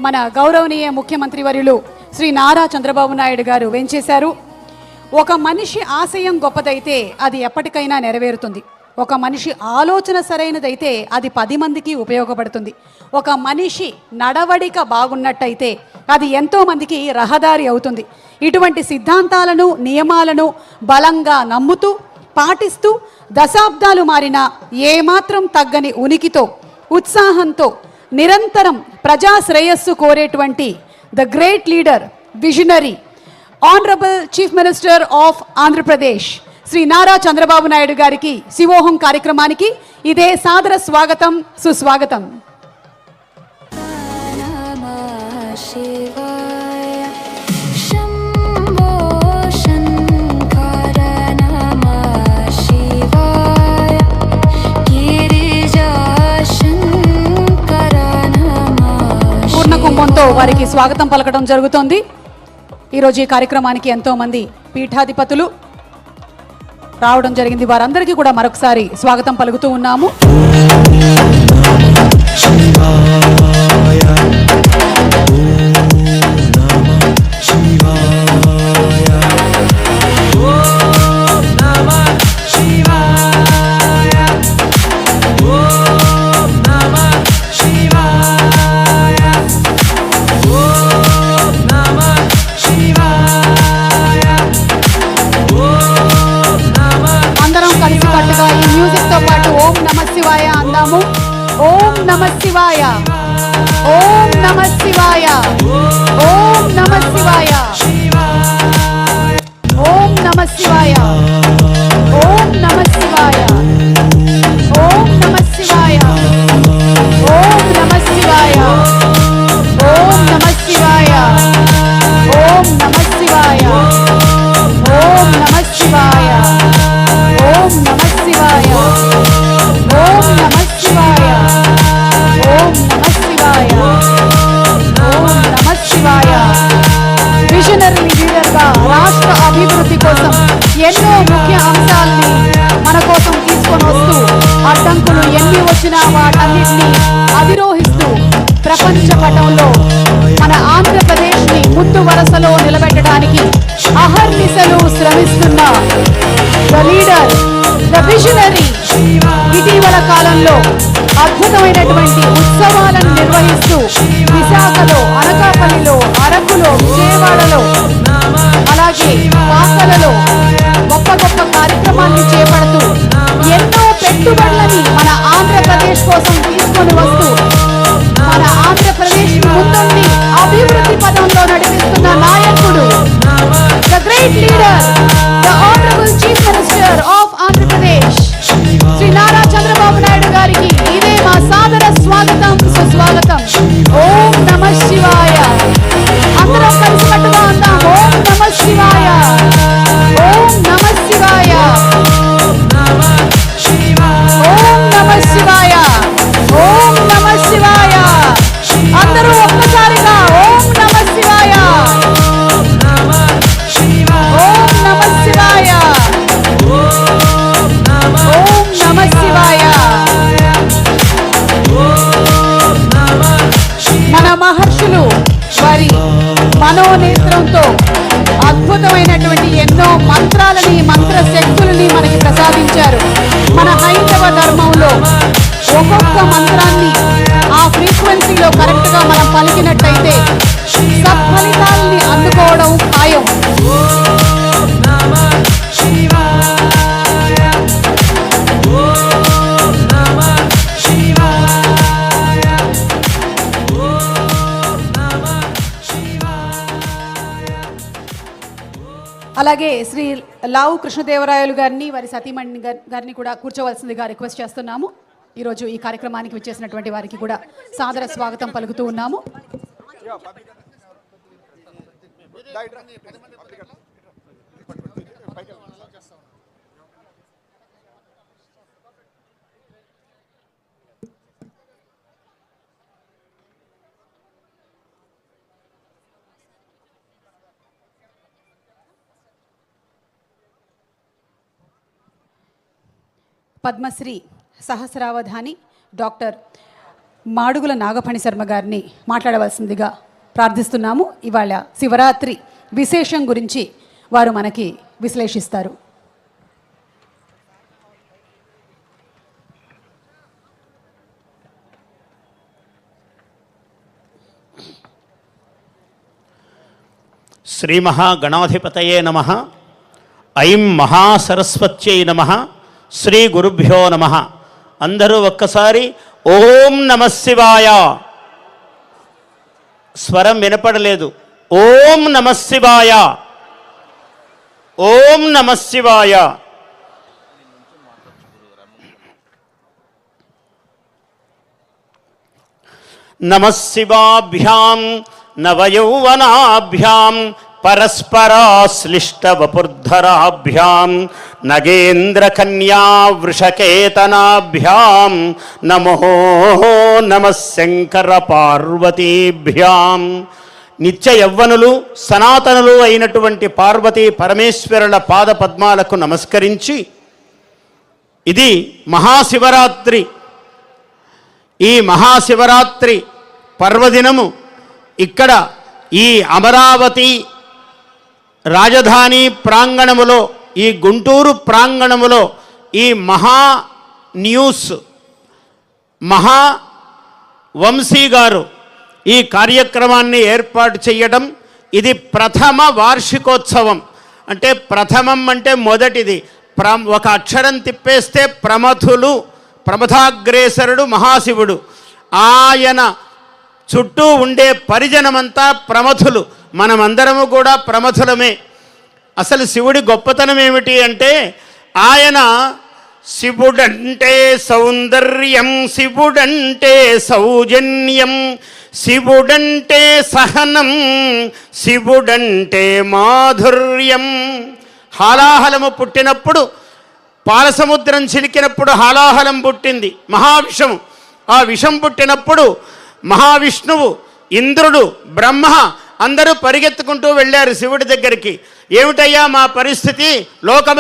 మన గౌరవనీయ ముఖ్యమంత్రి వర్యులు శ్రీ నారా చంద్రబాబు నాయుడు గారు వెంచేశారు. ఒక మనిషి ఆశయం గొప్పదైతే అది ఎప్పటికైనా నెరవేరుతుంది. ఒక మనిషి ఆలోచన సరైనదైతే అది 10 మందికి ఉపయోగపడుతుంది. ఒక మనిషి నడవడిక బాగున్నట్టయితే అది ఎంతో మందికి రహదారి అవుతుంది. ఇటువంటి సిద్ధాంతాలను నియమాలను బలంగా నమ్ముతూ పాటిస్తూ దశాబ్దాలు మారిన ఏమాత్రం తగ్గని ఉనికితో ఉత్సాహంతో నిరంతరం ప్రజా శ్రేయస్సు కోరేటువంటి the great leader visionary honourable chief minister of Andhra Pradesh Shri Nara Chandrababu Naidu గారికి శివోహం కార్యక్రమానికి ఇదే సాదర స్వాగతం, సుస్వాగతం. పూర్ణకుంభంతో వారికి స్వాగతం పలకడం జరుగుతోంది. ఈరోజు ఈ కార్యక్రమానికి ఎంతోమంది పీఠాధిపతులు రావడం జరిగింది. వారందరికీ కూడా మరొకసారి స్వాగతం పలుకుతూ ఉన్నాము. ఓం నమ శివాయ, ఓం నమ శివాయ, ఓం నమ శివాయ, ఓం నమ శివాయ, ఓం నమ శివాయ, ఓం నమ శివాయ, ఓం నమ శివాయ, ఓం నమ శివాయ, ఓం నమ శివాయ, ఓం నమ శివాయ, ఓం నమ శివాయ, ఓం నమ శివాయ, ఓం నమ శివాయ, ఓం నమ శివాయ. విజనరీ లీడర్గా రాష్ట్ర అభివృద్ధి కోసం ఎన్నో ముఖ్య అంశాలని మన కోసం తీసుకొని వస్తూ అడ్డంకులు ఎన్ని వచ్చినా వాటన్నిటినీ అధిరోహిస్తూ ప్రపంచ పటంలో మన ఆంధ్రప్రదేశ్ని ముందు వరుసలో నిలబెట్టడానికి అహర్నిశలు శ్రమిస్తున్న ద లీడర్, ద విజనరీ ఇటీవల కాలంలో అద్భుతమైనటువంటి ఉత్సవాలను నిర్వహిస్తూ విశాఖలో, అనకాపల్లిలో, అరకులో, విజయవాడలో, అలాగే పాకలలో గొప్ప గొప్ప కార్యక్రమాన్ని చేపడుతూ ఎన్నో పెట్టుబడులని మన ఆంధ్రప్రదేశ్ కోసం తీసుకొని వస్తూ మన ఆంధ్రప్రదేశ్ ముందుండి అభివృద్ధి పదంలో నడిపిస్తున్న నాయకుడు, the great leader, the honourable chief minister of Andhra Pradesh Shri Nara Chandrababu Naidu గారికి ఇదే మా సాదర స్వాగతం, సుస్వాగతం. ఓం నమ శివాయ. అందరం కలిసికట్టుగా అందాం. ఓం నమ శివాయ, ఓం నమ శివాయ, ఓం నమ శివాయ, ఓం నమ శివాయ. అందరూ ఒక్కసారిగా ఓం నమ శివాయ, ఓం నమ శివాయ, ఓం నమ శివాయ. మన మహర్షులు వారి మనోనేత్రంతో అద్భుతమైనటువంటి ఎన్నో మంత్రాలని, మంత్ర శక్తులని మనకి ప్రసాదించారు. మన హైందవ ధర్మంలో ఒక్కొక్క మంత్రాన్ని ఆ ఫ్రీక్వెన్సీలో కరెక్ట్గా మనం పలికినట్టయితే సత్ఫలితాలని అందుకోవడం ఖాయం. అలాగే శ్రీ లావు కృష్ణదేవరాయలు గారిని, వారి సతీమణి గారిని కూడా కూర్చోవలసిందిగా రిక్వెస్ట్ చేస్తున్నాము. ఈరోజు ఈ కార్యక్రమానికి విచ్చేసినటువంటి వారికి కూడా సాదర స్వాగతం పలుకుతూ ఉన్నాము. పద్మశ్రీ సహస్రావధాని డాక్టర్ మాడుగుల నాగఫణి శర్మ గారిని మాట్లాడవలసిందిగా ప్రార్థిస్తున్నాము. ఇవాళ శివరాత్రి విశేషం గురించి వారు మనకి విశ్లేషిస్తారు. శ్రీ మహాగణాధిపతయే నమః. ఐం మహాసరస్వత్యై నమః. శ్రీ గురుభ్యో నమః. అందరూ ఒక్కసారి ఓం నమః శివాయ. స్వరం వినపడలేదు. ఓం నమః శివాయ, ఓం నమః శివాయ. నమః శివాభ్యాం నవయౌవనాభ్యాం పరస్పరాశ్లిష్టవపుర్ధరాభ్యాం నగేంద్రకన్యా వృషకేతనాభ్యాం నమో నమః శంకర పార్వతీభ్యాం. నిత్య యవ్వనులు సనాతనులు అయినటువంటి పార్వతీ పరమేశ్వరుల పాద పద్మాలకు నమస్కరించి, ఇది మహాశివరాత్రి. ఈ మహాశివరాత్రి పర్వదినము ఇక్కడ ఈ అమరావతి రాజధాని ప్రాంగణములో, ఈ గుంటూరు ప్రాంగణములో ఈ మహా న్యూస్ మహా వంశీ గారు ఈ కార్యక్రమాన్ని ఏర్పాటు చేయడం, ఇది ప్రథమ వార్షికోత్సవం. అంటే ప్రథమం అంటే మొదటిది. ఒక అక్షరం తిప్పేస్తే ప్రమథులు, ప్రమథాగ్రేసరుడు మహాశివుడు. ఆయన చుట్టూ ఉండే పరిజనమంతా ప్రమథులు. మనమందరము కూడా ప్రమథులమే. అసలు శివుడి గొప్పతనం ఏమిటి అంటే, ఆయన శివుడంటే సౌందర్యం, శివుడంటే సౌజన్యం, శివుడంటే సహనం, శివుడంటే మాధుర్యం. హాలాహలము పుట్టినప్పుడు, పాలసముద్రం చిలికినప్పుడు హాలాహలం పుట్టింది, మహావిషము. ఆ విషం పుట్టినప్పుడు మహావిష్ణువు, ఇంద్రుడు, బ్రహ్మ అందరూ పరిగెత్తుకుంటూ వెళ్ళారు శివుడి దగ్గరికి. ఏమిటయ్యా మా పరిస్థితి, లోకమంతా